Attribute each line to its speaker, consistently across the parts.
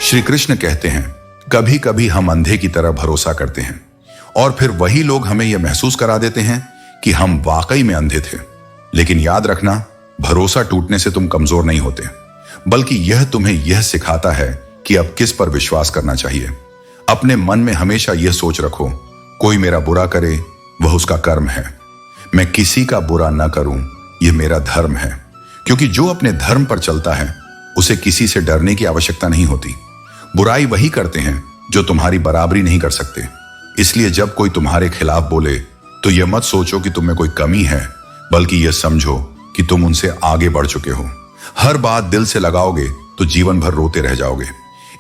Speaker 1: श्री कृष्ण कहते हैं, कभी कभी हम अंधे की तरह भरोसा करते हैं और फिर वही लोग हमें यह महसूस करा देते हैं कि हम वाकई में अंधे थे। लेकिन याद रखना, भरोसा टूटने से तुम कमजोर नहीं होते, बल्कि यह तुम्हें यह सिखाता है कि अब किस पर विश्वास करना चाहिए। अपने मन में हमेशा यह सोच रखो, कोई मेरा बुरा करे वह उसका कर्म है, मैं किसी का बुरा न करूं यह मेरा धर्म है। क्योंकि जो अपने धर्म पर चलता है उसे किसी से डरने की आवश्यकता नहीं होती। बुराई वही करते हैं जो तुम्हारी बराबरी नहीं कर सकते। इसलिए जब कोई तुम्हारे खिलाफ बोले तो यह मत सोचो कि तुम में कोई कमी है, बल्कि यह समझो कि तुम उनसे आगे बढ़ चुके हो। हर बात दिल से लगाओगे तो जीवन भर रोते रह जाओगे।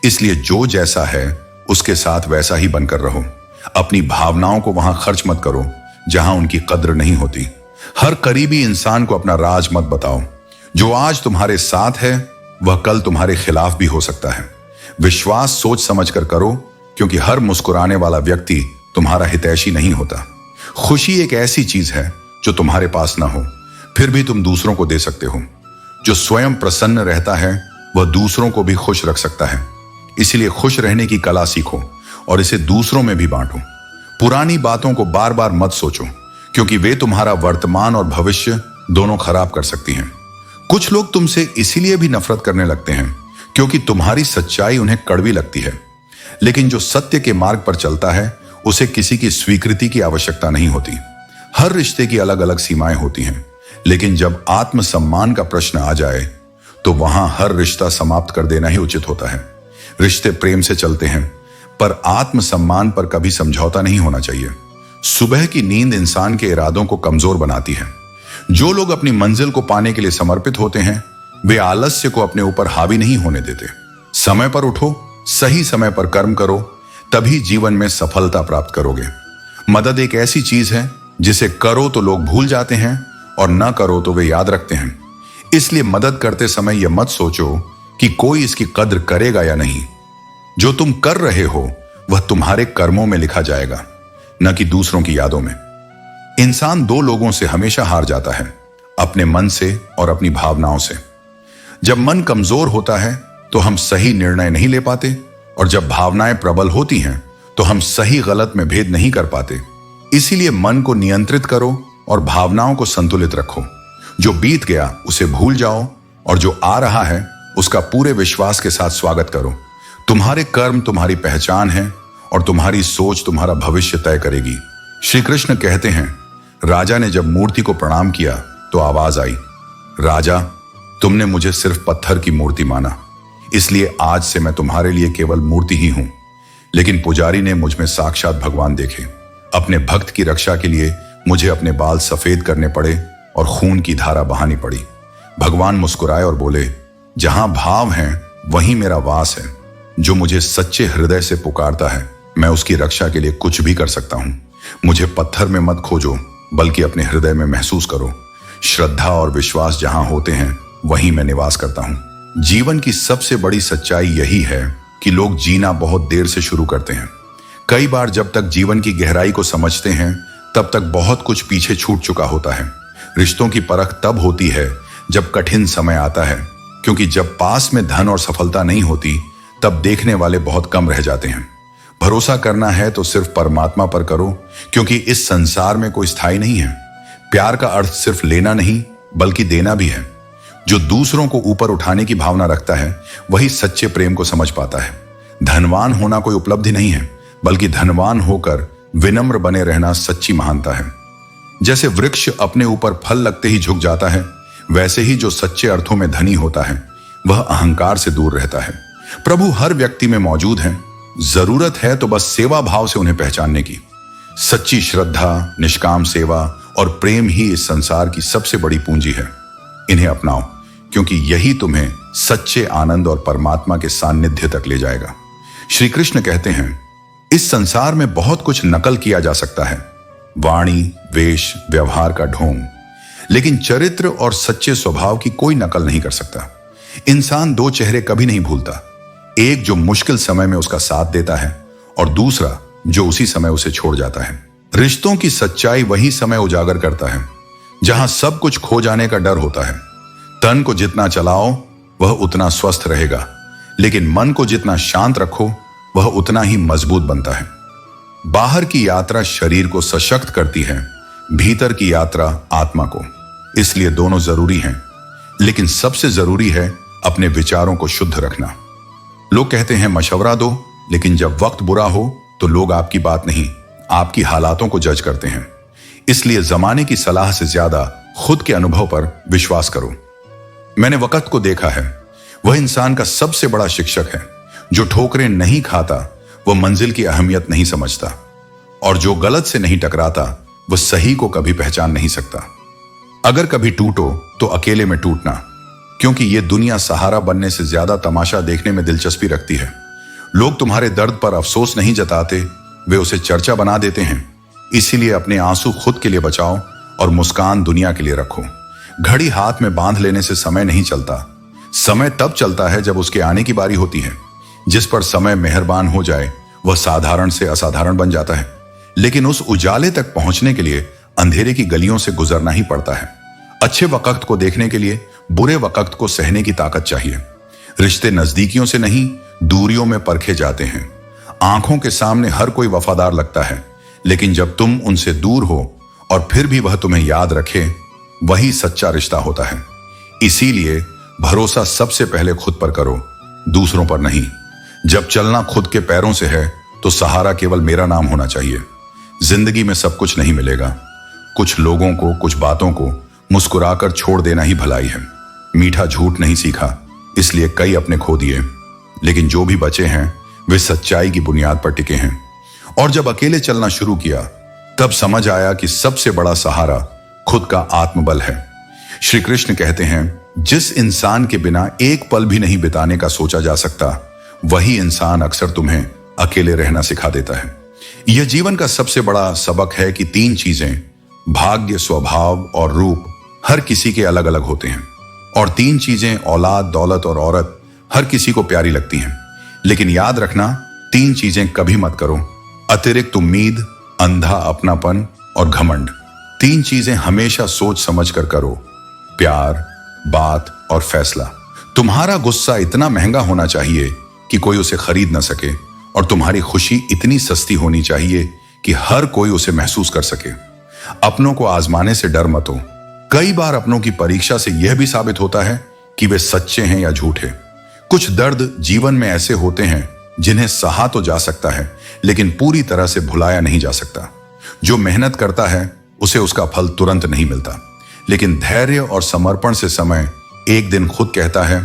Speaker 1: इसलिए जो जैसा है उसके साथ वैसा ही बनकर रहो। अपनी भावनाओं को वहां खर्च मत करो जहां उनकी कद्र नहीं होती। हर करीबी इंसान को अपना राज मत बताओ। जो आज तुम्हारे साथ है वह कल तुम्हारे खिलाफ भी हो सकता है। विश्वास सोच समझ कर करो, क्योंकि हर मुस्कुराने वाला व्यक्ति तुम्हारा हितैषी नहीं होता। खुशी एक ऐसी चीज है जो तुम्हारे पास ना हो फिर भी तुम दूसरों को दे सकते हो। जो स्वयं प्रसन्न रहता है वह दूसरों को भी खुश रख सकता है। इसलिए खुश रहने की कला सीखो और इसे दूसरों में भी बांटो। पुरानी बातों को बार बार मत सोचो, क्योंकि वे तुम्हारा वर्तमान और भविष्य दोनों खराब कर सकती हैं। कुछ लोग तुमसे इसीलिए भी नफरत करने लगते हैं क्योंकि तुम्हारी सच्चाई उन्हें कड़वी लगती है। लेकिन जो सत्य के मार्ग पर चलता है उसे किसी की स्वीकृति की आवश्यकता नहीं होती। हर रिश्ते की अलग अलग सीमाएं होती हैं, लेकिन जब आत्मसम्मान का प्रश्न आ जाए तो वहां हर रिश्ता समाप्त कर देना ही उचित होता है। रिश्ते प्रेम से चलते हैं, पर आत्मसम्मान पर कभी समझौता नहीं होना चाहिए। सुबह की नींद इंसान के इरादों को कमजोर बनाती है। जो लोग अपनी मंजिल को पाने के लिए समर्पित होते हैं वे आलस्य को अपने ऊपर हावी नहीं होने देते। समय पर उठो, सही समय पर कर्म करो, तभी जीवन में सफलता प्राप्त करोगे। मदद एक ऐसी चीज है जिसे करो तो लोग भूल जाते हैं और न करो तो वे याद रखते हैं। इसलिए मदद करते समय यह मत सोचो कि कोई इसकी कद्र करेगा या नहीं। जो तुम कर रहे हो वह तुम्हारे कर्मों में लिखा जाएगा, न कि दूसरों की यादों में। इंसान दो लोगों से हमेशा हार जाता है, अपने मन से और अपनी भावनाओं से। जब मन कमजोर होता है तो हम सही निर्णय नहीं ले पाते, और जब भावनाएं प्रबल होती हैं तो हम सही गलत में भेद नहीं कर पाते। इसीलिए मन को नियंत्रित करो और भावनाओं को संतुलित रखो। जो बीत गया उसे भूल जाओ और जो आ रहा है उसका पूरे विश्वास के साथ स्वागत करो। तुम्हारे कर्म तुम्हारी पहचान है और तुम्हारी सोच तुम्हारा भविष्य तय करेगी। श्री कृष्ण कहते हैं, राजा ने जब मूर्ति को प्रणाम किया तो आवाज आई, राजा तुमने मुझे सिर्फ पत्थर की मूर्ति माना, इसलिए आज से मैं तुम्हारे लिए केवल मूर्ति ही हूं। लेकिन पुजारी ने मुझ में साक्षात भगवान देखे। अपने भक्त की रक्षा के लिए मुझे अपने बाल सफेद करने पड़े और खून की धारा बहानी पड़ी। भगवान मुस्कुराए और बोले, जहां भाव हैं वहीं मेरा वास है। जो मुझे सच्चे हृदय से पुकारता है मैं उसकी रक्षा के लिए कुछ भी कर सकता हूं। मुझे पत्थर में मत खोजो, बल्कि अपने हृदय में महसूस करो। श्रद्धा और विश्वास जहां होते हैं वहीं मैं निवास करता हूं। जीवन की सबसे बड़ी सच्चाई यही है कि लोग जीना बहुत देर से शुरू करते हैं। कई बार जब तक जीवन की गहराई को समझते हैं तब तक बहुत कुछ पीछे छूट चुका होता है। रिश्तों की परख तब होती है जब कठिन समय आता है, क्योंकि जब पास में धन और सफलता नहीं होती तब देखने वाले बहुत कम रह जाते हैं। भरोसा करना है तो सिर्फ परमात्मा पर करो, क्योंकि इस संसार में कोई स्थायी नहीं है। प्यार का अर्थ सिर्फ लेना नहीं बल्कि देना भी है। जो दूसरों को ऊपर उठाने की भावना रखता है वही सच्चे प्रेम को समझ पाता है। धनवान होना कोई उपलब्धि नहीं है, बल्कि धनवान होकर विनम्र बने रहना सच्ची महानता है। जैसे वृक्ष अपने ऊपर फल लगते ही झुक जाता है, वैसे ही जो सच्चे अर्थों में धनी होता है वह अहंकार से दूर रहता है। प्रभु हर व्यक्ति में मौजूद हैं, जरूरत है तो बस सेवा भाव से उन्हें पहचानने की। सच्ची श्रद्धा, निष्काम सेवा और प्रेम ही इस संसार की सबसे बड़ी पूंजी है। इन्हें अपनाओ, क्योंकि यही तुम्हें सच्चे आनंद और परमात्मा के सानिध्य तक ले जाएगा। श्री कृष्ण कहते हैं, इस संसार में बहुत कुछ नकल किया जा सकता है, वाणी, वेश, व्यवहार का ढोंग, लेकिन चरित्र और सच्चे स्वभाव की कोई नकल नहीं कर सकता। इंसान दो चेहरे कभी नहीं भूलता, एक जो मुश्किल समय में उसका साथ देता है और दूसरा जो उसी समय उसे छोड़ जाता है। रिश्तों की सच्चाई वही समय उजागर करता है जहां सब कुछ खो जाने का डर होता है। तन को जितना चलाओ वह उतना स्वस्थ रहेगा, लेकिन मन को जितना शांत रखो वह उतना ही मजबूत बनता है। बाहर की यात्रा शरीर को सशक्त करती है, भीतर की यात्रा आत्मा को। इसलिए दोनों जरूरी हैं, लेकिन सबसे जरूरी है अपने विचारों को शुद्ध रखना। लोग कहते हैं मशवरा दो, लेकिन जब वक्त बुरा हो तो लोग आपकी बात नहीं, आपकी हालातों को जज करते हैं। इसलिए जमाने की सलाह से ज्यादा खुद के अनुभव पर विश्वास करो। मैंने वक्त को देखा है, वह इंसान का सबसे बड़ा शिक्षक है। जो ठोकरें नहीं खाता वह मंजिल की अहमियत नहीं समझता, और जो गलत से नहीं टकराता वह सही को कभी पहचान नहीं सकता। अगर कभी टूटो तो अकेले में टूटना, क्योंकि यह दुनिया सहारा बनने से ज्यादा तमाशा देखने में दिलचस्पी रखती है। लोग तुम्हारे दर्द पर अफसोस नहीं जताते, वे उसे चर्चा बना देते हैं। इसीलिए अपने आंसू खुद के लिए बचाओ और मुस्कान दुनिया के लिए रखो। घड़ी हाथ में बांध लेने से समय नहीं चलता। समय तब चलता है जब उसके आने की बारी होती है। जिस पर समय मेहरबान हो जाए वह साधारण से असाधारण बन जाता है। लेकिन उस उजाले तक पहुंचने के लिए अंधेरे की गलियों से गुजरना ही पड़ता है। अच्छे वक्त को देखने के लिए बुरे वक्त को सहने की ताकत चाहिए। रिश्ते नजदीकियों से नहीं, दूरियों में परखे जाते हैं। आंखों के सामने हर कोई वफादार लगता है, लेकिन जब तुम उनसे दूर हो और फिर भी वह तुम्हें याद रखे, वही सच्चा रिश्ता होता है। इसीलिए भरोसा सबसे पहले खुद पर करो, दूसरों पर नहीं। जब चलना खुद के पैरों से है तो सहारा केवल मेरा नाम होना चाहिए। जिंदगी में सब कुछ नहीं मिलेगा। कुछ लोगों को, कुछ बातों को मुस्कुराकर छोड़ देना ही भलाई है। मीठा झूठ नहीं सीखा, इसलिए कई अपने खो दिए, लेकिन जो भी बचे हैं वे सच्चाई की बुनियाद पर टिके हैं। और जब अकेले चलना शुरू किया तब समझ आया कि सबसे बड़ा सहारा खुद का आत्मबल है। श्री कृष्ण कहते हैं, जिस इंसान के बिना एक पल भी नहीं बिताने का सोचा जा सकता, वही इंसान अक्सर तुम्हें अकेले रहना सिखा देता है। यह जीवन का सबसे बड़ा सबक है कि तीन चीजें, भाग्य, स्वभाव और रूप, हर किसी के अलग अलग होते हैं। और तीन चीजें, औलाद, दौलत और औरत, हर किसी को प्यारी लगती हैं। लेकिन याद रखना, तीन चीजें कभी मत करो: अतिरिक्त उम्मीद, अंधा अपनापन और घमंड। तीन चीजें हमेशा सोच समझ कर करो: प्यार, बात और फैसला। तुम्हारा गुस्सा इतना महंगा होना चाहिए कि कोई उसे खरीद ना सके, और तुम्हारी खुशी इतनी सस्ती होनी चाहिए कि हर कोई उसे महसूस कर सके। अपनों को आजमाने से डर मत हो। कई बार अपनों की परीक्षा से यह भी साबित होता है कि वे सच्चे हैं या झूठे। कुछ दर्द जीवन में ऐसे होते हैं जिन्हें सहा तो जा सकता है, लेकिन पूरी तरह से भुलाया नहीं जा सकता। जो मेहनत करता है उसे उसका फल तुरंत नहीं मिलता, लेकिन धैर्य और समर्पण से समय एक दिन खुद कहता है,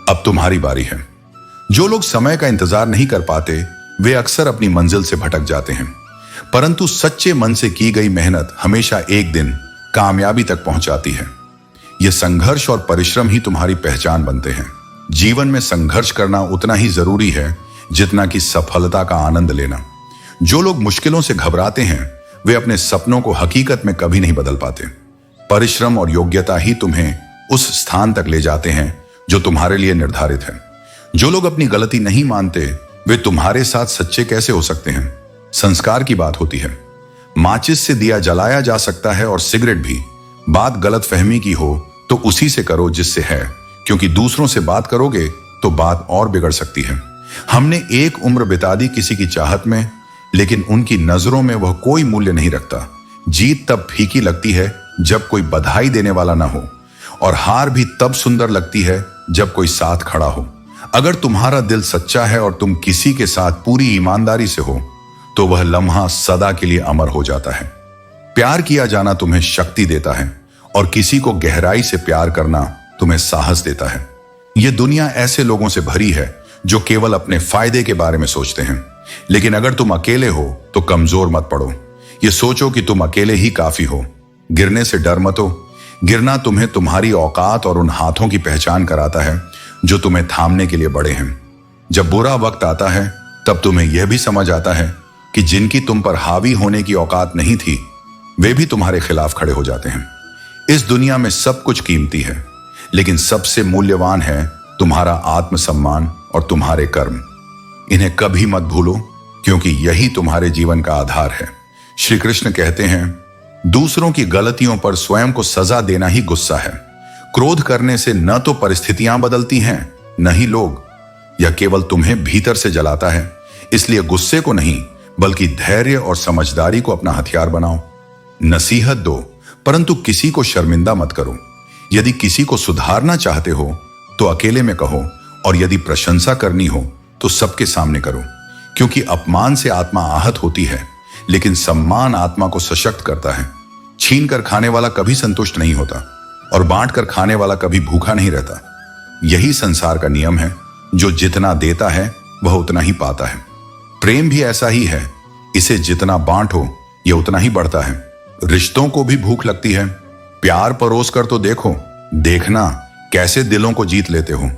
Speaker 1: अब तुम्हारी बारी है। जो लोग समय का इंतजार नहीं कर पाते वे अक्सर अपनी मंजिल से भटक जाते हैं, परंतु सच्चे मन से की गई मेहनत हमेशा एक दिन कामयाबी तक पहुंचाती है। यह संघर्ष और परिश्रम ही तुम्हारी पहचान बनते हैं। जीवन में संघर्ष करना उतना ही जरूरी है जितना कि सफलता का आनंद लेना। जो लोग मुश्किलों से घबराते हैं वे अपने सपनों को हकीकत में कभी नहीं बदल पाते। परिश्रम और योग्यता ही तुम्हें उस स्थान तक ले जाते हैं जो तुम्हारे लिए निर्धारित है। जो लोग अपनी गलती नहीं मानते वे तुम्हारे साथ सच्चे कैसे हो सकते हैं? संस्कार की बात होती है। माचिस से दिया जलाया जा सकता है और सिगरेट भी। बात गलतफहमी की हो तो उसी से करो जिससे है, क्योंकि दूसरों से बात करोगे तो बात और बिगड़ सकती है। हमने एक उम्र बिता दी किसी की चाहत में, लेकिन उनकी नजरों में वह कोई मूल्य नहीं रखता। जीत तब फीकी लगती है जब कोई बधाई देने वाला ना हो, और हार भी तब सुंदर लगती है जब कोई साथ खड़ा हो। अगर तुम्हारा दिल सच्चा है और तुम किसी के साथ पूरी ईमानदारी से हो तो वह लम्हा सदा के लिए अमर हो जाता है। प्यार किया जाना तुम्हें शक्ति देता है, और किसी को गहराई से प्यार करना तुम्हें साहस देता है। यह दुनिया ऐसे लोगों से भरी है जो केवल अपने फायदे के बारे में सोचते हैं। लेकिन अगर तुम अकेले हो तो कमजोर मत पड़ो। यह सोचो कि तुम अकेले ही काफी हो। गिरने से डर मत हो। गिरना तुम्हें तुम्हारी औकात और उन हाथों की पहचान कराता है जो तुम्हें थामने के लिए बड़े हैं। जब बुरा वक्त आता है तब तुम्हें यह भी समझ आता है कि जिनकी तुम पर हावी होने की औकात नहीं थी वे भी तुम्हारे खिलाफ खड़े हो जाते हैं। इस दुनिया में सब कुछ कीमती है, लेकिन सबसे मूल्यवान है तुम्हारा आत्मसम्मान और तुम्हारे कर्म। इन्हें कभी मत भूलो, क्योंकि यही तुम्हारे जीवन का आधार है। श्री कृष्ण कहते हैं, दूसरों की गलतियों पर स्वयं को सजा देना ही गुस्सा है। क्रोध करने से न तो परिस्थितियां बदलती हैं, न ही लोग। यह केवल तुम्हें भीतर से जलाता है। इसलिए गुस्से को नहीं बल्कि धैर्य और समझदारी को अपना हथियार बनाओ। नसीहत दो परंतु किसी को शर्मिंदा मत करो। यदि किसी को सुधारना चाहते हो तो अकेले में कहो, और यदि प्रशंसा करनी हो तो सबके सामने करो। क्योंकि अपमान से आत्मा आहत होती है, लेकिन सम्मान आत्मा को सशक्त करता है। छीन कर खाने वाला कभी संतुष्ट नहीं होता, और बांट कर खाने वाला कभी भूखा नहीं रहता। यही संसार का नियम है, जो जितना देता है वह उतना ही पाता है। प्रेम भी ऐसा ही है, इसे जितना बांटो यह उतना ही बढ़ता है। रिश्तों को भी भूख लगती है, प्यार परोस कर तो देखो, देखना कैसे दिलों को जीत लेते हो।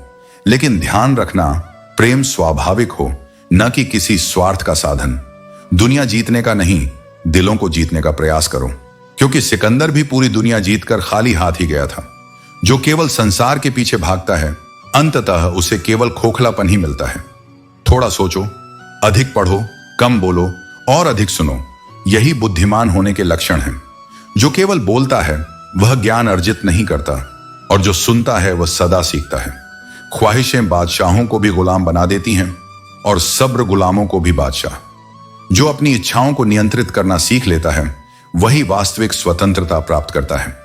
Speaker 1: लेकिन ध्यान रखना, प्रेम स्वाभाविक हो, न कि किसी स्वार्थ का साधन। दुनिया जीतने का नहीं, दिलों को जीतने का प्रयास करो। क्योंकि सिकंदर भी पूरी दुनिया जीतकर खाली हाथ ही गया था। जो केवल संसार के पीछे भागता है, अंततः उसे केवल खोखलापन ही मिलता है। थोड़ा सोचो, अधिक पढ़ो, कम बोलो और अधिक सुनो। यही बुद्धिमान होने के लक्षण हैं। जो केवल बोलता है वह ज्ञान अर्जित नहीं करता, और जो सुनता है वह सदा सीखता है। ख्वाहिशें बादशाहों को भी गुलाम बना देती हैं, और सब्र गुलामों को भी बादशाह। जो अपनी इच्छाओं को नियंत्रित करना सीख लेता है, वही वास्तविक स्वतंत्रता प्राप्त करता है।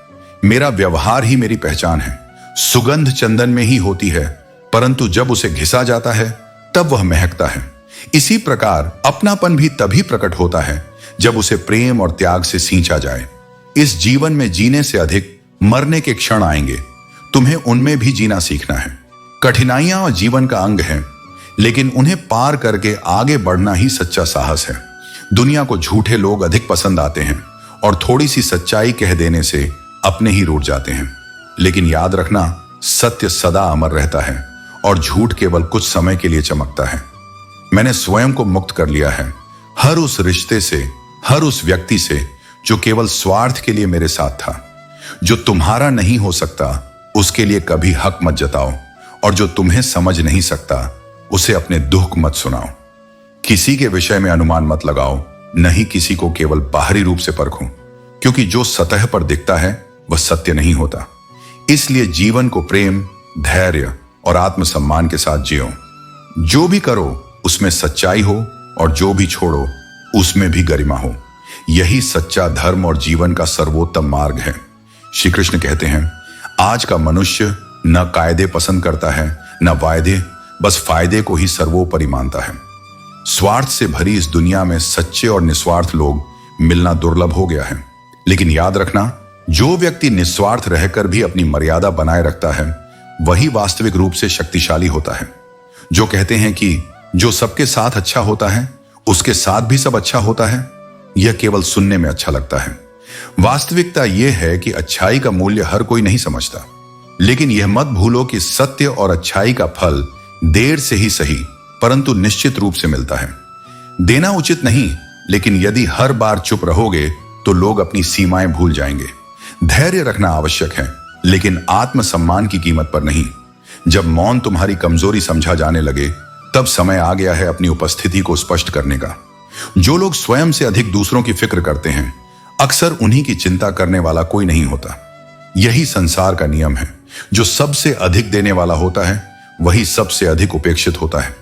Speaker 1: मेरा व्यवहार ही मेरी पहचान है। सुगंध चंदन में ही होती है, परंतु जब उसे घिसा जाता है तब वह महकता है। इसी प्रकार अपनापन भी तभी प्रकट होता है जब उसे प्रेम और त्याग से सींचा जाए। इस जीवन में जीने से अधिक मरने के क्षण आएंगे। तुम्हें उनमें भी जीना सीखना है। कठिनाइयां और जीवन का अंग हैं, लेकिन उन्हें पार करके आगे बढ़ना ही सच्चा साहस है। दुनिया को झूठे लोग अधिक पसंद आते हैं, और थोड़ी सी सच्चाई कह देने से अपने ही रूठ जाते हैं। लेकिन याद रखना, सत्य सदा अमर रहता है, और झूठ केवल कुछ समय के लिए चमकता है। मैंने स्वयं को मुक्त कर लिया है हर उस रिश्ते से, हर उस व्यक्ति से जो केवल स्वार्थ के लिए मेरे साथ था। जो तुम्हारा नहीं हो सकता उसके लिए कभी हक मत जताओ, और जो तुम्हें समझ नहीं सकता उसे अपने दुख मत सुनाओ। किसी के विषय में अनुमान मत लगाओ, नहीं किसी को केवल बाहरी रूप से परखो, क्योंकि जो सतह पर दिखता है वह सत्य नहीं होता। इसलिए जीवन को प्रेम, धैर्य और आत्मसम्मान के साथ जियो। जो भी करो उसमें सच्चाई हो, और जो भी छोड़ो उसमें भी गरिमा हो। यही सच्चा धर्म और जीवन का सर्वोत्तम मार्ग है। श्री कृष्ण कहते हैं, आज का मनुष्य न कायदे पसंद करता है न वायदे, बस फायदे को ही सर्वोपरि मानता है। स्वार्थ से भरी इस दुनिया में सच्चे और निस्वार्थ लोग मिलना दुर्लभ हो गया है। लेकिन याद रखना, जो व्यक्ति निस्वार्थ रहकर भी अपनी मर्यादा बनाए रखता है, वही वास्तविक रूप से शक्तिशाली होता है। जो कहते हैं कि जो सबके साथ अच्छा होता है उसके साथ भी सब अच्छा होता है, यह केवल सुनने में अच्छा लगता है। वास्तविकता यह है कि अच्छाई का मूल्य हर कोई नहीं समझता। लेकिन यह मत भूलो कि सत्य और अच्छाई का फल देर से ही सही, परंतु निश्चित रूप से मिलता है। देना उचित नहीं, लेकिन यदि हर बार चुप रहोगे तो लोग अपनी सीमाएं भूल जाएंगे। धैर्य रखना आवश्यक है, लेकिन आत्मसम्मान की कीमत पर नहीं। जब मौन तुम्हारी कमजोरी समझा जाने लगे, तब समय आ गया है अपनी उपस्थिति को स्पष्ट करने का। जो लोग स्वयं से अधिक दूसरों की फिक्र करते हैं, अक्सर उन्हीं की चिंता करने वाला कोई नहीं होता। यही संसार का नियम है। जो सबसे अधिक देने वाला होता है वही सबसे अधिक उपेक्षित होता है।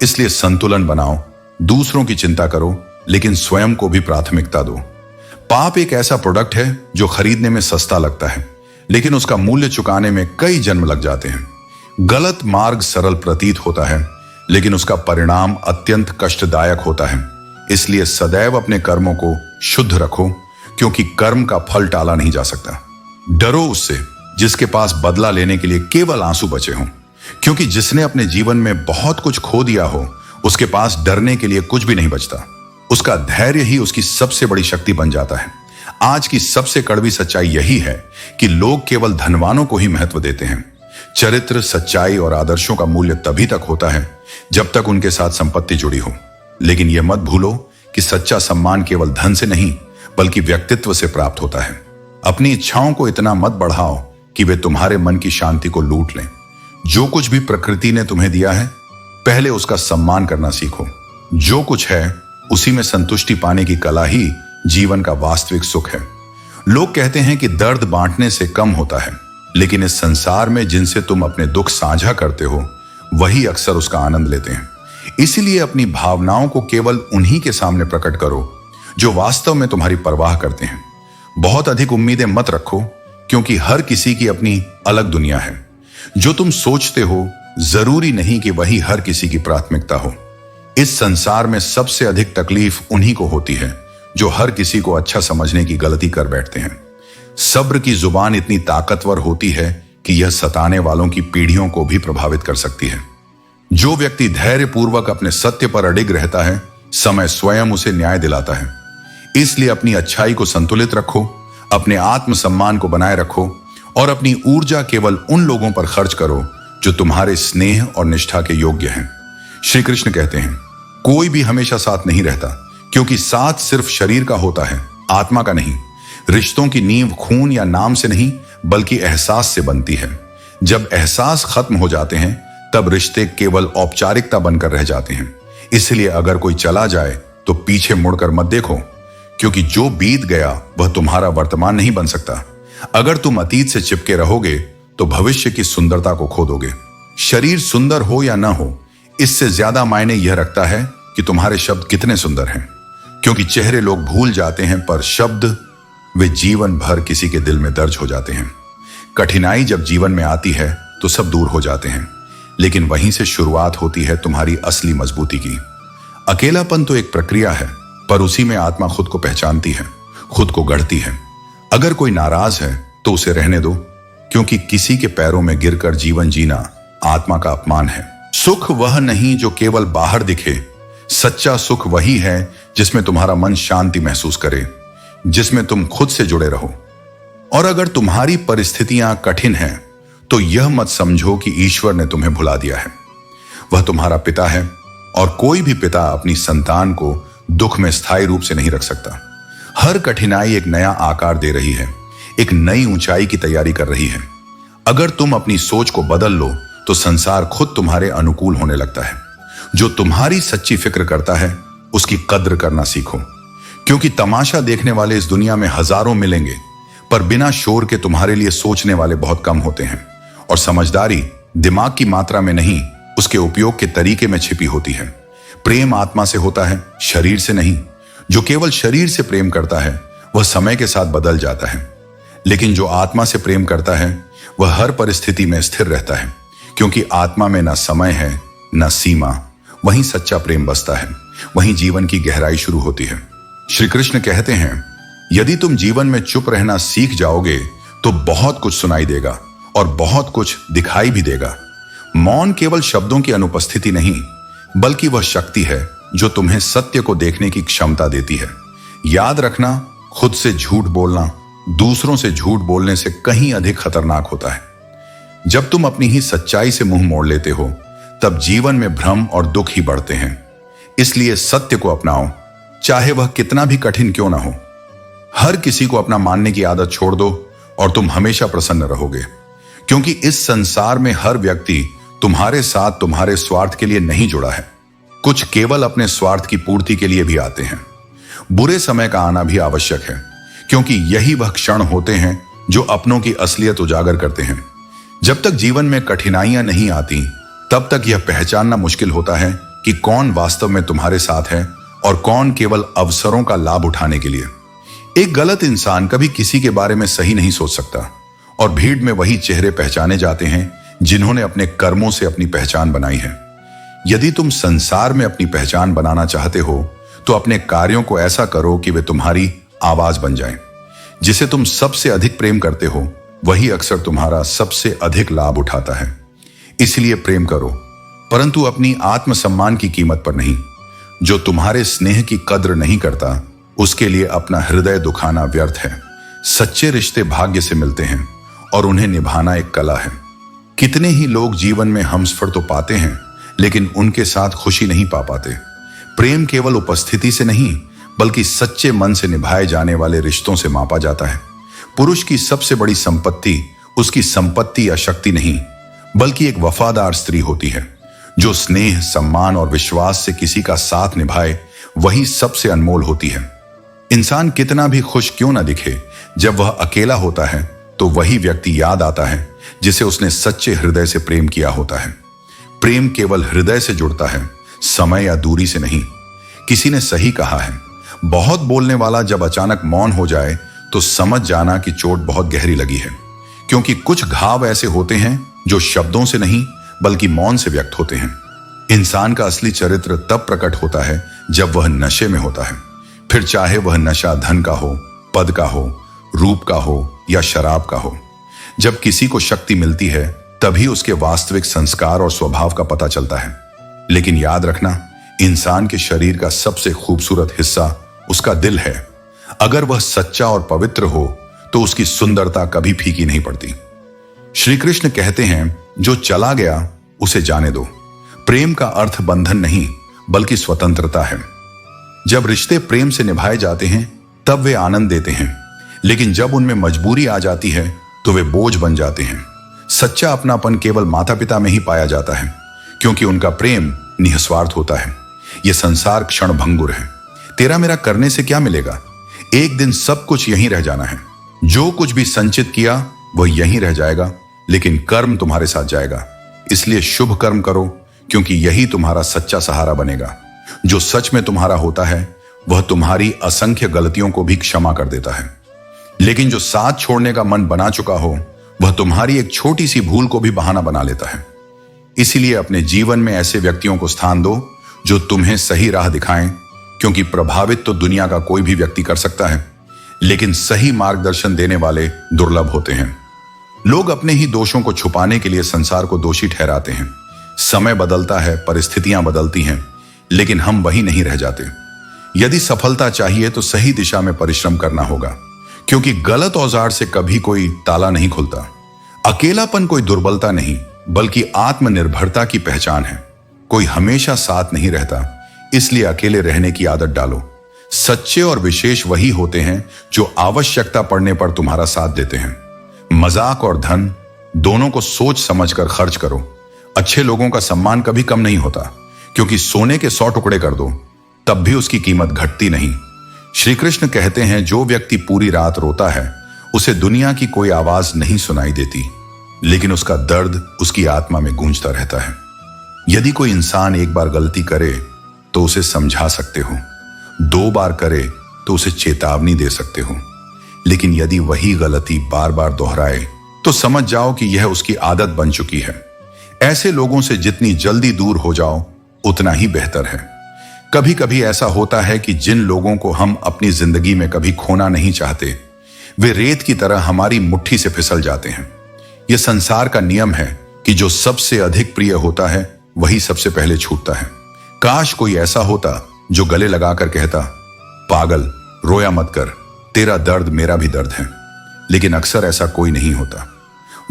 Speaker 1: इसलिए संतुलन बनाओ, दूसरों की चिंता करो, लेकिन स्वयं को भी प्राथमिकता दो। पाप एक ऐसा प्रोडक्ट है जो खरीदने में सस्ता लगता है, लेकिन उसका मूल्य चुकाने में कई जन्म लग जाते हैं। गलत मार्ग सरल प्रतीत होता है, लेकिन उसका परिणाम अत्यंत कष्टदायक होता है। इसलिए सदैव अपने कर्मों को शुद्ध रखो, क्योंकि कर्म का फल टाला नहीं जा सकता। डरो उससे जिसके पास बदला लेने के लिए केवल आंसू बचे हों, क्योंकि जिसने अपने जीवन में बहुत कुछ खो दिया हो, उसके पास डरने के लिए कुछ भी नहीं बचता। उसका धैर्य ही उसकी सबसे बड़ी शक्ति बन जाता है। आज की सबसे कड़वी सच्चाई यही है कि लोग केवल धनवानों को ही महत्व देते हैं। चरित्र, सच्चाई और आदर्शों का मूल्य तभी तक होता है जब तक उनके साथ संपत्ति जुड़ी हो। लेकिन यह मत भूलो कि सच्चा सम्मान केवल धन से नहीं, बल्कि व्यक्तित्व से प्राप्त होता है। अपनी इच्छाओं को इतना मत बढ़ाओ कि वे तुम्हारे मन की शांति को लूट लें। जो कुछ भी प्रकृति ने तुम्हें दिया है, पहले उसका सम्मान करना सीखो। जो कुछ है उसी में संतुष्टि पाने की कला ही जीवन का वास्तविक सुख है। लोग कहते हैं कि दर्द बांटने से कम होता है, लेकिन इस संसार में जिनसे तुम अपने दुख साझा करते हो, वही अक्सर उसका आनंद लेते हैं। इसीलिए अपनी भावनाओं को केवल उन्हीं के सामने प्रकट करो जो वास्तव में तुम्हारी परवाह करते हैं। बहुत अधिक उम्मीदें मत रखो, क्योंकि हर किसी की अपनी अलग दुनिया है। जो तुम सोचते हो जरूरी नहीं कि वही हर किसी की प्राथमिकता हो। इस संसार में सबसे अधिक तकलीफ उन्हीं को होती है जो हर किसी को अच्छा समझने की गलती कर बैठते हैं। सब्र की जुबान इतनी ताकतवर होती है कि यह सताने वालों की पीढ़ियों को भी प्रभावित कर सकती है। जो व्यक्ति धैर्यपूर्वक अपने सत्य पर अडिग रहता है, समय स्वयं उसे न्याय दिलाता है। इसलिए अपनी अच्छाई को संतुलित रखो, अपने आत्मसम्मान को बनाए रखो और अपनी ऊर्जा केवल उन लोगों पर खर्च करो जो तुम्हारे स्नेह और निष्ठा के योग्य हैं। श्री कृष्ण कहते हैं, कोई भी हमेशा साथ नहीं रहता, क्योंकि साथ सिर्फ शरीर का होता है, आत्मा का नहीं। रिश्तों की नींव खून या नाम से नहीं, बल्कि एहसास से बनती है। जब एहसास खत्म हो जाते हैं, तब रिश्ते केवल औपचारिकता बनकर रह जाते हैं। इसलिए अगर कोई चला जाए तो पीछे मुड़कर मत देखो, क्योंकि जो बीत गया वह तुम्हारा वर्तमान नहीं बन सकता। अगर तुम अतीत से चिपके रहोगे तो भविष्य की सुंदरता को खो दोगे। शरीर सुंदर हो या ना हो, इससे ज्यादा मायने यह रखता है कि तुम्हारे शब्द कितने सुंदर हैं, क्योंकि चेहरे लोग भूल जाते हैं, पर शब्द वे जीवन भर किसी के दिल में दर्ज हो जाते हैं। कठिनाई जब जीवन में आती है तो सब दूर हो जाते हैं, लेकिन वहीं से शुरुआत होती है तुम्हारी असली मजबूती की। अकेलापन तो एक प्रक्रिया है, पर उसी में आत्मा खुद को पहचानती है, खुद को गढ़ती है। अगर कोई नाराज है तो उसे रहने दो, क्योंकि किसी के पैरों में गिरकर जीवन जीना आत्मा का अपमान है। सुख वह नहीं जो केवल बाहर दिखे, सच्चा सुख वही है जिसमें तुम्हारा मन शांति महसूस करे, जिसमें तुम खुद से जुड़े रहो। और अगर तुम्हारी परिस्थितियां कठिन हैं, तो यह मत समझो कि ईश्वर ने तुम्हें भुला दिया है। वह तुम्हारा पिता है, और कोई भी पिता अपनी संतान को दुख में स्थायी रूप से नहीं रख सकता। हर कठिनाई एक नया आकार दे रही है, एक नई ऊंचाई की तैयारी कर रही है। अगर तुम अपनी सोच को बदल लो तो संसार खुद तुम्हारे अनुकूल होने लगता है। जो तुम्हारी सच्ची फिक्र करता है उसकी कद्र करना सीखो, क्योंकि तमाशा देखने वाले इस दुनिया में हजारों मिलेंगे, पर बिना शोर के तुम्हारे लिए सोचने वाले बहुत कम होते हैं। और समझदारी दिमाग की मात्रा में नहीं, उसके उपयोग के तरीके में छिपी होती है। प्रेम आत्मा से होता है, शरीर से नहीं। जो केवल शरीर से प्रेम करता है वह समय के साथ बदल जाता है, लेकिन जो आत्मा से प्रेम करता है वह हर परिस्थिति में स्थिर रहता है, क्योंकि आत्मा में न समय है न सीमा। वहीं सच्चा प्रेम बसता है, वहीं जीवन की गहराई शुरू होती है। श्री कृष्ण कहते हैं, यदि तुम जीवन में चुप रहना सीख जाओगे तो बहुत कुछ सुनाई देगा और बहुत कुछ दिखाई भी देगा। मौन केवल शब्दों की अनुपस्थिति नहीं, बल्कि वह शक्ति है जो तुम्हें सत्य को देखने की क्षमता देती है। याद रखना, खुद से झूठ बोलना दूसरों से झूठ बोलने से कहीं अधिक खतरनाक होता है। जब तुम अपनी ही सच्चाई से मुंह मोड़ लेते हो, तब जीवन में भ्रम और दुख ही बढ़ते हैं। इसलिए सत्य को अपनाओ, चाहे वह कितना भी कठिन क्यों ना हो। हर किसी को अपना मानने की आदत छोड़ दो और तुम हमेशा प्रसन्न रहोगे, क्योंकि इस संसार में हर व्यक्ति तुम्हारे साथ तुम्हारे स्वार्थ के लिए नहीं जुड़ा है। कुछ केवल अपने स्वार्थ की पूर्ति के लिए भी आते हैं। बुरे समय का आना भी आवश्यक है, क्योंकि यही वह क्षण होते हैं जो अपनों की असलियत उजागर करते हैं। जब तक जीवन में कठिनाइयां नहीं आती, तब तक यह पहचानना मुश्किल होता है कि कौन वास्तव में तुम्हारे साथ है और कौन केवल अवसरों का लाभ उठाने के लिए। एक गलत इंसान कभी किसी के बारे में सही नहीं सोच सकता, और भीड़ में वही चेहरे पहचाने जाते हैं जिन्होंने अपने कर्मों से अपनी पहचान बनाई है। यदि तुम संसार में अपनी पहचान बनाना चाहते हो, तो अपने कार्यों को ऐसा करो कि वे तुम्हारी आवाज बन जाएं। जिसे तुम सबसे अधिक प्रेम करते हो, वही अक्सर तुम्हारा सबसे अधिक लाभ उठाता है। इसलिए प्रेम करो, परंतु अपनी आत्मसम्मान की कीमत पर नहीं। जो तुम्हारे स्नेह की कद्र नहीं करता, उसके लिए अपना हृदय दुखाना व्यर्थ है। सच्चे रिश्ते भाग्य से मिलते हैं और उन्हें निभाना एक कला है। कितने ही लोग जीवन में हमसफर तो पाते हैं, लेकिन उनके साथ खुशी नहीं पा पाते। प्रेम केवल उपस्थिति से नहीं, बल्कि सच्चे मन से निभाए जाने वाले रिश्तों से मापा जाता है। पुरुष की सबसे बड़ी संपत्ति उसकी संपत्ति या शक्ति नहीं, बल्कि एक वफादार स्त्री होती है। जो स्नेह, सम्मान और विश्वास से किसी का साथ निभाए, वही सबसे अनमोल होती है। इंसान कितना भी खुश क्यों ना दिखे, जब वह अकेला होता है तो वही व्यक्ति याद आता है जिसे उसने सच्चे हृदय से प्रेम किया होता है। प्रेम केवल हृदय से जुड़ता है, समय या दूरी से नहीं। किसी ने सही कहा है, बहुत बोलने वाला जब अचानक मौन हो जाए तो समझ जाना कि चोट बहुत गहरी लगी है, क्योंकि कुछ घाव ऐसे होते हैं जो शब्दों से नहीं बल्कि मौन से व्यक्त होते हैं। इंसान का असली चरित्र तब प्रकट होता है जब वह नशे में होता है, फिर चाहे वह नशा धन का हो, पद का हो, रूप का हो या शराब का हो। जब किसी को शक्ति मिलती है तभी उसके वास्तविक संस्कार और स्वभाव का पता चलता है। लेकिन याद रखना, इंसान के शरीर का सबसे खूबसूरत हिस्सा उसका दिल है। अगर वह सच्चा और पवित्र हो तो उसकी सुंदरता कभी फीकी नहीं पड़ती। श्री कृष्ण कहते हैं, जो चला गया उसे जाने दो। प्रेम का अर्थ बंधन नहीं बल्कि स्वतंत्रता है। जब रिश्ते प्रेम से निभाए जाते हैं तब वे आनंद देते हैं, लेकिन जब उनमें मजबूरी आ जाती है तो वे बोझ बन जाते हैं। सच्चा अपनापन केवल माता पिता में ही पाया जाता है, क्योंकि उनका प्रेम निस्वार्थ होता है। यह संसार क्षण भंगुर है। तेरा मेरा करने से क्या मिलेगा? एक दिन सब कुछ यहीं रह जाना है। जो कुछ भी संचित किया वह यहीं रह जाएगा, लेकिन कर्म तुम्हारे साथ जाएगा। इसलिए शुभ कर्म करो, क्योंकि यही तुम्हारा सच्चा सहारा बनेगा। जो सच में तुम्हारा होता है वह तुम्हारी असंख्य गलतियों को भी क्षमा कर देता है, लेकिन जो साथ छोड़ने का मन बना चुका हो वह तुम्हारी एक छोटी सी भूल को भी बहाना बना लेता है। इसीलिए अपने जीवन में ऐसे व्यक्तियों को स्थान दो जो तुम्हें सही राह दिखाएं, क्योंकि प्रभावित तो दुनिया का कोई भी व्यक्ति कर सकता है, लेकिन सही मार्गदर्शन देने वाले दुर्लभ होते हैं। लोग अपने ही दोषों को छुपाने के लिए संसार को दोषी ठहराते हैं। समय बदलता है, परिस्थितियां बदलती हैं, लेकिन हम वही नहीं रह जाते। यदि सफलता चाहिए तो सही दिशा में परिश्रम करना होगा, क्योंकि गलत औजार से कभी कोई ताला नहीं खुलता। अकेलापन कोई दुर्बलता नहीं बल्कि आत्मनिर्भरता की पहचान है। कोई हमेशा साथ नहीं रहता, इसलिए अकेले रहने की आदत डालो। सच्चे और विशेष वही होते हैं जो आवश्यकता पड़ने पर तुम्हारा साथ देते हैं। मजाक और धन दोनों को सोच समझकर खर्च करो। अच्छे लोगों का सम्मान कभी कम नहीं होता, क्योंकि सोने के 100 टुकड़े कर दो तब भी उसकी कीमत घटती नहीं। श्री कृष्ण कहते हैं, जो व्यक्ति पूरी रात रोता है उसे दुनिया की कोई आवाज नहीं सुनाई देती, लेकिन उसका दर्द उसकी आत्मा में गूंजता रहता है। यदि कोई इंसान एक बार गलती करे तो उसे समझा सकते हो, 2 बार करे तो उसे चेतावनी दे सकते हो, लेकिन यदि वही गलती बार बार दोहराए तो समझ जाओ कि यह उसकी आदत बन चुकी है। ऐसे लोगों से जितनी जल्दी दूर हो जाओ उतना ही बेहतर है। कभी कभी ऐसा होता है कि जिन लोगों को हम अपनी जिंदगी में कभी खोना नहीं चाहते, वे रेत की तरह हमारी मुट्ठी से फिसल जाते हैं। यह संसार का नियम है कि जो सबसे अधिक प्रिय होता है वही सबसे पहले छूटता है। काश कोई ऐसा होता जो गले लगाकर कहता, पागल रोया मत कर, तेरा दर्द मेरा भी दर्द है। लेकिन अक्सर ऐसा कोई नहीं होता।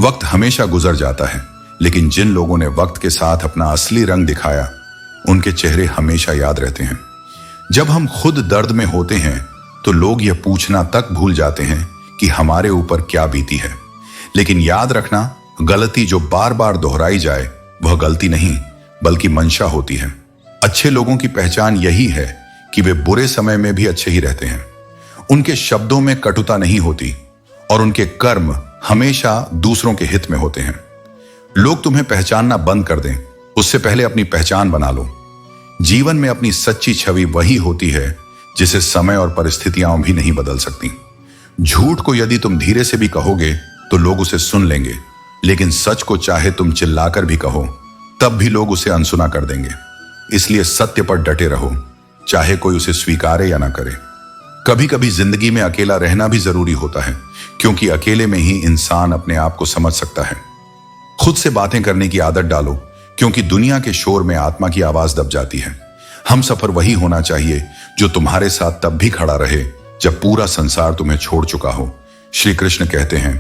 Speaker 1: वक्त हमेशा गुजर जाता है, लेकिन जिन लोगों ने वक्त के साथ अपना असली रंग दिखाया उनके चेहरे हमेशा याद रहते हैं। जब हम खुद दर्द में होते हैं तो लोग यह पूछना तक भूल जाते हैं कि हमारे ऊपर क्या बीती है। लेकिन याद रखना, गलती जो बार बार दोहराई जाए वह गलती नहीं बल्कि मंशा होती है। अच्छे लोगों की पहचान यही है कि वे बुरे समय में भी अच्छे ही रहते हैं। उनके शब्दों में कटुता नहीं होती और उनके कर्म हमेशा दूसरों के हित में होते हैं। लोग तुम्हें पहचानना बंद कर दें उससे पहले अपनी पहचान बना लो। जीवन में अपनी सच्ची छवि वही होती है जिसे समय और परिस्थितियां भी नहीं बदल सकती। झूठ को यदि तुम धीरे से भी कहोगे तो लोग उसे सुन लेंगे, लेकिन सच को चाहे तुम चिल्लाकर भी कहो तब भी लोग उसे अनसुना कर देंगे। इसलिए सत्य पर डटे रहो, चाहे कोई उसे स्वीकारे या ना करे। कभी कभी जिंदगी में अकेला रहना भी जरूरी होता है, क्योंकि अकेले में ही इंसान अपने आप को समझ सकता है। खुद से बातें करने की आदत डालो, क्योंकि दुनिया के शोर में आत्मा की आवाज दब जाती है। हम सफर वही होना चाहिए जो तुम्हारे साथ तब भी खड़ा रहे जब पूरा संसार तुम्हें छोड़ चुका हो। श्री कृष्ण कहते हैं,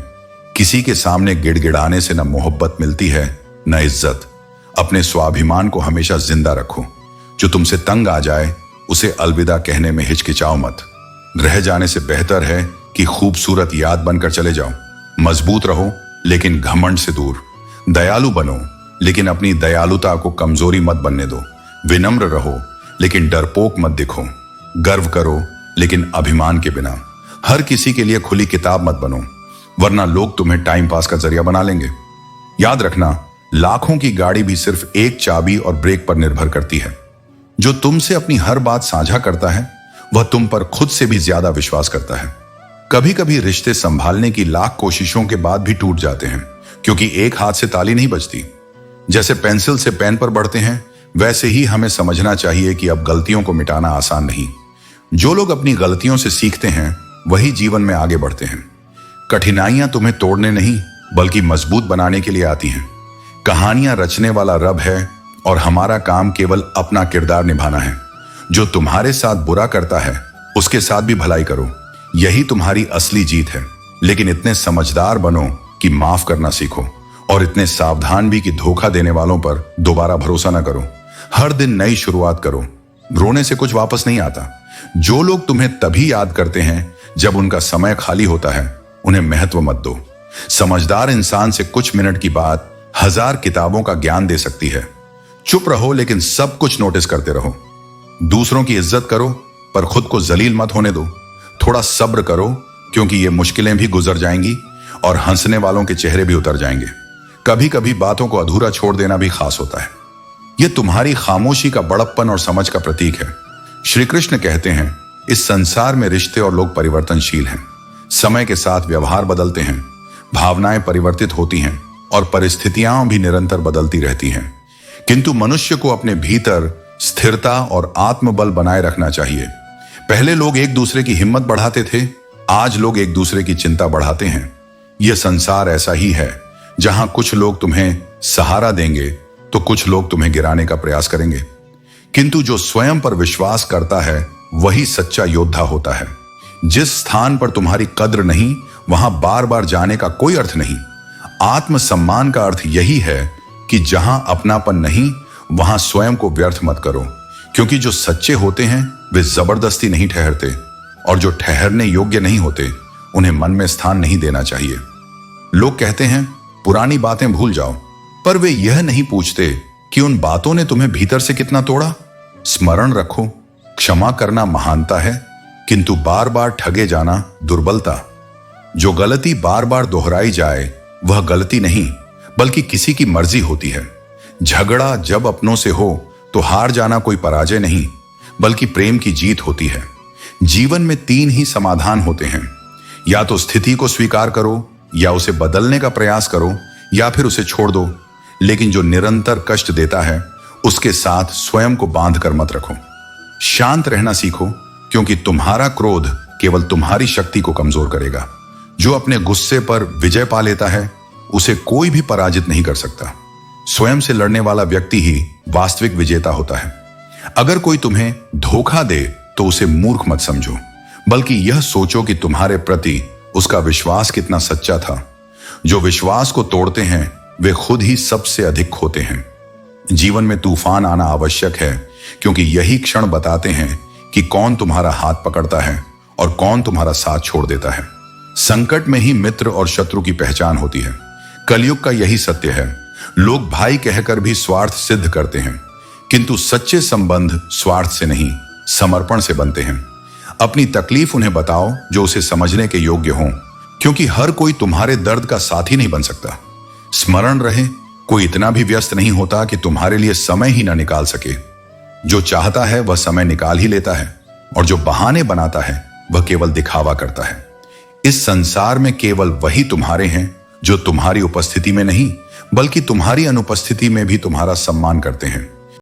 Speaker 1: किसी के सामने गिड़गिड़ाने से न मोहब्बत मिलती है न इज्जत। अपने स्वाभिमान को हमेशा जिंदा रखो। जो तुमसे तंग आ जाए उसे अलविदा कहने में हिचकिचाओ मत। रह जाने से बेहतर है कि खूबसूरत याद बनकर चले जाओ। मजबूत रहो लेकिन घमंड से दूर। दयालु बनो लेकिन अपनी दयालुता को कमजोरी मत बनने दो। विनम्र रहो लेकिन डरपोक मत दिखो। गर्व करो लेकिन अभिमान के बिना। हर किसी के लिए खुली किताब मत बनो, वरना लोग तुम्हें टाइम पास का जरिया बना लेंगे। याद रखना, लाखों की गाड़ी भी सिर्फ एक चाबी और ब्रेक पर निर्भर करती है। जो तुमसे अपनी हर बात साझा करता है वह तुम पर खुद से भी ज्यादा विश्वास करता है। कभी कभी रिश्ते संभालने की लाख कोशिशों के बाद भी टूट जाते हैं, क्योंकि एक हाथ से ताली नहीं बजती। जैसे पेंसिल से पेन पर बढ़ते हैं, वैसे ही हमें समझना चाहिए कि अब गलतियों को मिटाना आसान नहीं। जो लोग अपनी गलतियों से सीखते हैं वही जीवन में आगे बढ़ते हैं। कठिनाइयां तुम्हें तोड़ने नहीं बल्कि मजबूत बनाने के लिए आती हैं। कहानियां रचने वाला रब है और हमारा काम केवल अपना किरदार निभाना है। जो तुम्हारे साथ बुरा करता है उसके साथ भी भलाई करो, यही तुम्हारी असली जीत है। लेकिन इतने समझदार बनो कि माफ करना सीखो, और इतने सावधान भी कि धोखा देने वालों पर दोबारा भरोसा ना करो। हर दिन नई शुरुआत करो, रोने से कुछ वापस नहीं आता। जो लोग तुम्हें तभी याद करते हैं जब उनका समय खाली होता है, उन्हें महत्व मत दो। समझदार इंसान से कुछ मिनट की बात 1000 किताबों का ज्ञान दे सकती है। चुप रहो लेकिन सब कुछ नोटिस करते रहो। दूसरों की इज्जत करो पर खुद को जलील मत होने दो। थोड़ा सब्र करो क्योंकि ये मुश्किलें भी गुजर जाएंगी और हंसने वालों के चेहरे भी उतर जाएंगे। कभी कभी बातों को अधूरा छोड़ देना भी खास होता है। यह तुम्हारी खामोशी का बड़प्पन और समझ का प्रतीक है। श्री कृष्ण कहते हैं, इस संसार में रिश्ते और लोग परिवर्तनशील हैं। समय के साथ व्यवहार बदलते हैं, भावनाएं परिवर्तित होती हैं और परिस्थितियां भी निरंतर बदलती रहती हैं। किंतु मनुष्य को अपने भीतर स्थिरता और आत्मबल बनाए रखना चाहिए। पहले लोग एक दूसरे की हिम्मत बढ़ाते थे, आज लोग एक दूसरे की चिंता बढ़ाते हैं। यह संसार ऐसा ही है, जहां कुछ लोग तुम्हें सहारा देंगे तो कुछ लोग तुम्हें गिराने का प्रयास करेंगे। किंतु जो स्वयं पर विश्वास करता है वही सच्चा योद्धा होता है। जिस स्थान पर तुम्हारी कद्र नहीं, वहां बार बार जाने का कोई अर्थ नहीं। आत्मसम्मान का अर्थ यही है कि जहां अपनापन नहीं, वहां स्वयं को व्यर्थ मत करो, क्योंकि जो सच्चे होते हैं वे जबरदस्ती नहीं ठहरते, और जो ठहरने योग्य नहीं होते उन्हें मन में स्थान नहीं देना चाहिए। लोग कहते हैं पुरानी बातें भूल जाओ, पर वे यह नहीं पूछते कि उन बातों ने तुम्हें भीतर से कितना तोड़ा। स्मरण रखो, क्षमा करना महानता है, किंतु बार बार ठगे जाना दुर्बलता। जो गलती बार बार दोहराई जाए वह गलती नहीं बल्कि किसी की मर्जी होती है। झगड़ा जब अपनों से हो तो हार जाना कोई पराजय नहीं बल्कि प्रेम की जीत होती है। जीवन में 3 ही समाधान होते हैं, या तो स्थिति को स्वीकार करो, या उसे बदलने का प्रयास करो, या फिर उसे छोड़ दो। लेकिन जो निरंतर कष्ट देता है उसके साथ स्वयं को बांध कर मत रखो। शांत रहना सीखो, क्योंकि तुम्हारा क्रोध केवल तुम्हारी शक्ति को कमजोर करेगा। जो अपने गुस्से पर विजय पा लेता है उसे कोई भी पराजित नहीं कर सकता। स्वयं से लड़ने वाला व्यक्ति ही वास्तविक विजेता होता है। अगर कोई तुम्हें धोखा दे तो उसे मूर्ख मत समझो, बल्कि यह सोचो कि तुम्हारे प्रति उसका विश्वास कितना सच्चा था। जो विश्वास को तोड़ते हैं वे खुद ही सबसे अधिक खोते हैं। जीवन में तूफान आना आवश्यक है, क्योंकि यही क्षण बताते हैं कि कौन तुम्हारा हाथ पकड़ता है और कौन तुम्हारा साथ छोड़ देता है। संकट में ही मित्र और शत्रु की पहचान होती है। कलयुग का यही सत्य है। लोग भाई कहकर भी स्वार्थ सिद्ध करते हैं, किंतु सच्चे संबंध स्वार्थ से नहीं, समर्पण से बनते हैं। अपनी तकलीफ उन्हें बताओ जो उसे समझने के योग्य हों, क्योंकि हर कोई तुम्हारे दर्द का साथी नहीं बन सकता। स्मरण रहे, कोई इतना भी व्यस्त नहीं होता कि तुम्हारे लिए समय ही ना निकाल सके। जो चाहता है वह समय निकाल ही लेता है, और जो बहाने बनाता है वह केवल दिखावा करता है। इस संसार में केवल वही तुम्हारे हैं जो तुम्हारी उपस्थिति में नहीं बल्कि तुम्हारी अनुपस्थिति में भी तुम्हारा सम्मान करते हैं।